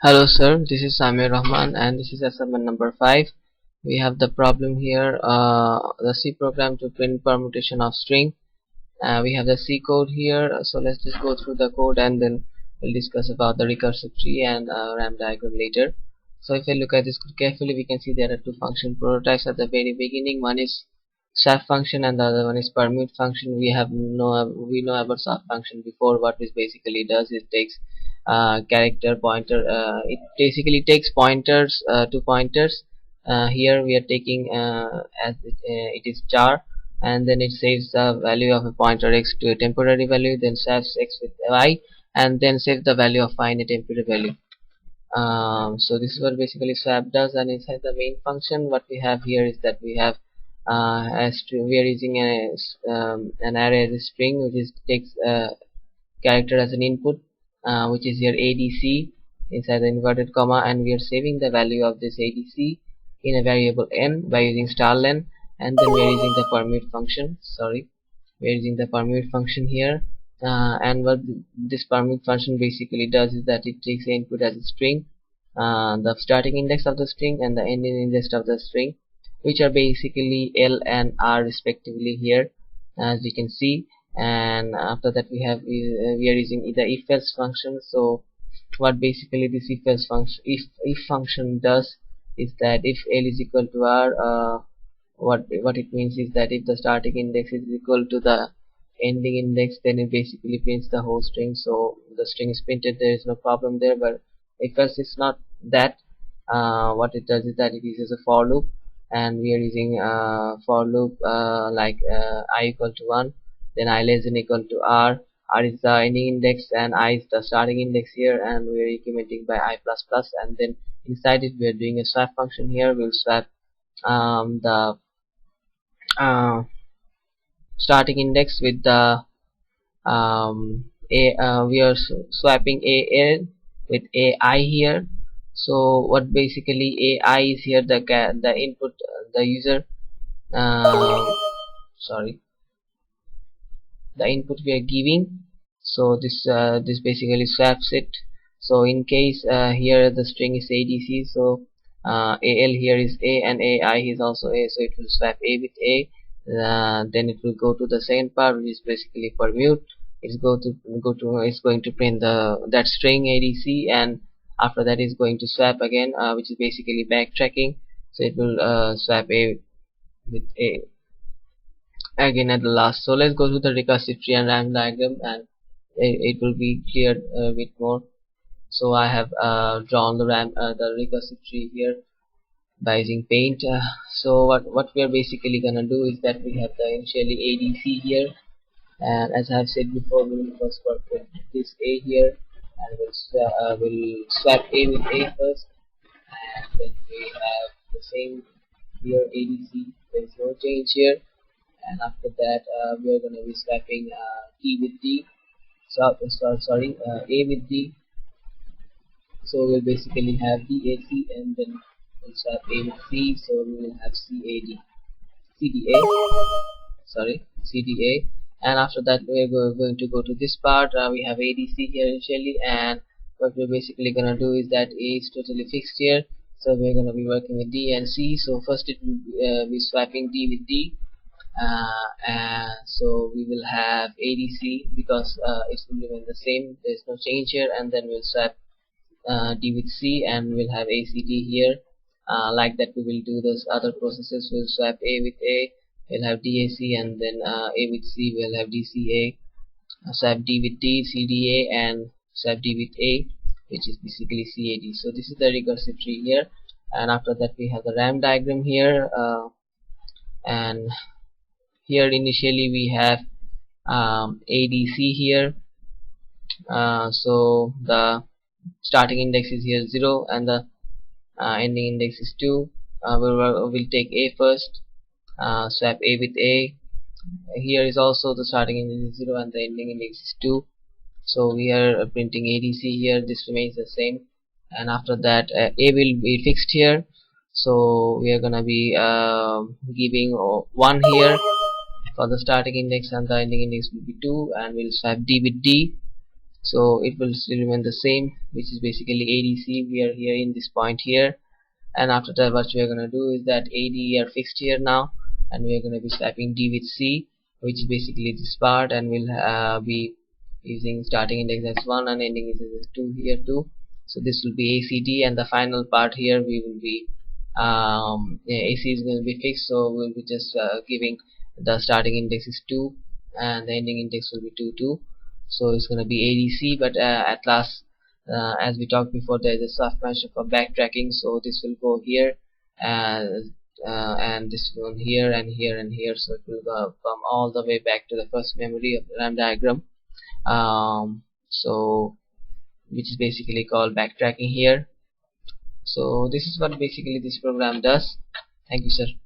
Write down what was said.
Hello sir, this is Samir Rahman and this is assignment number 5. We have the problem here, the C program to print permutation of string. We have the C code here, so let's just go through the code and then we'll discuss about the recursive tree and RAM diagram later. So if we look at this carefully, we can see there are two function prototypes at the very beginning. One is swap function and the other one is permute function. We know about swap function before. What this basically does is takes character pointer. It basically takes pointers to pointers. Here we are taking it is char, and then it saves the value of a pointer x to a temporary value, then swaps x with y, and then saves the value of y in a temporary value. So this is what basically swap does, and inside the main function what we have here is that we have we are using an array as a string which is takes character as an input, which is here ADC inside the inverted comma, and we are saving the value of this ADC in a variable n by using len, and then we are using the permute function. We are using the permute function here, and what this permute function basically does is that it takes the input as a string, the starting index of the string and the ending index of the string, which are basically L and R respectively here, as you can see. And after that we are using the if else function. So what basically this if else function if function does is that if L is equal to R, what it means is that if the starting index is equal to the ending index, then it basically prints the whole string. So the string is printed, there is no problem there. But if else is not that, what it does is that it uses a for loop, and we are using for loop like I equal to 1, then I less than equal to R is the ending index and I is the starting index here, and we are incrementing by I plus plus, and then inside it we are doing a swap function here. We'll swap the starting index with the we are swapping AL with AI here. So what basically AI is here, the input, the user sorry the input we are giving. So this basically swaps it. So in case here the string is ADC, so AL here is A and AI is also A, so it will swap A with A. Then it will go to the second part, which is basically permute. It's going to print that string ADC, and after that is going to swap again, which is basically backtracking. So it will swap A with A again at the last. So let's go to the recursive tree and RAM diagram, and it will be clear a bit more. So I have drawn the recursive tree here by using paint. So what we are basically gonna do is that we have the initially ADC here, and as I have said before, we will first work with this A here, and we'll swap A with A first, and then we have the same here ADC. There is no change here, and after that we are going to be swapping D with D. A with D. So we'll basically have DAC, and then we'll swap A with C. So we will have CDA. CDA. And after that we're going to go to this part. We have ADC here initially, and what we're basically gonna do is that A is totally fixed here. So we're gonna be working with D and C. So first it will be swapping D with D. So we will have ADC because it will remain the same, there's no change here, and then we'll swap D with C, and we'll have ACD here. Like that we will do those other processes. We'll swap A with A, we'll have DAC, and then A with C, we'll have DCA, swap D with D, CDA, and swap D with A, which is basically CAD. So this is the recursive tree here, and after that we have the RAM diagram here, and here initially we have ADC here. So the starting index is here 0, and the ending index is 2. We'll take A first, swap A with A. Here is also the starting index is 0 and the ending index is 2. So we are printing ADC here. This remains the same, and after that A will be fixed here. So we are gonna be giving 1 here for the starting index, and the ending index will be 2, and we'll swap D with D. so it will still remain the same, which is basically ADC. We are here in this point here, and after that what we are going to do is that AD are fixed here now, and we are going to be swapping D with C, which is basically this part, and we'll be using starting index as 1 and ending index as 2 here too. So this will be ACD, and the final part here we will be AC is going to be fixed, so we'll be just giving the starting index is 2 and the ending index will be 2 2. So it's going to be ADC, but at last as we talked before, there is a soft mention for backtracking, so this will go here and this one here and here and here, so it will come all the way back to the first memory of the RAM diagram, so which is basically called backtracking here. So this is what basically this program does. Thank you, sir.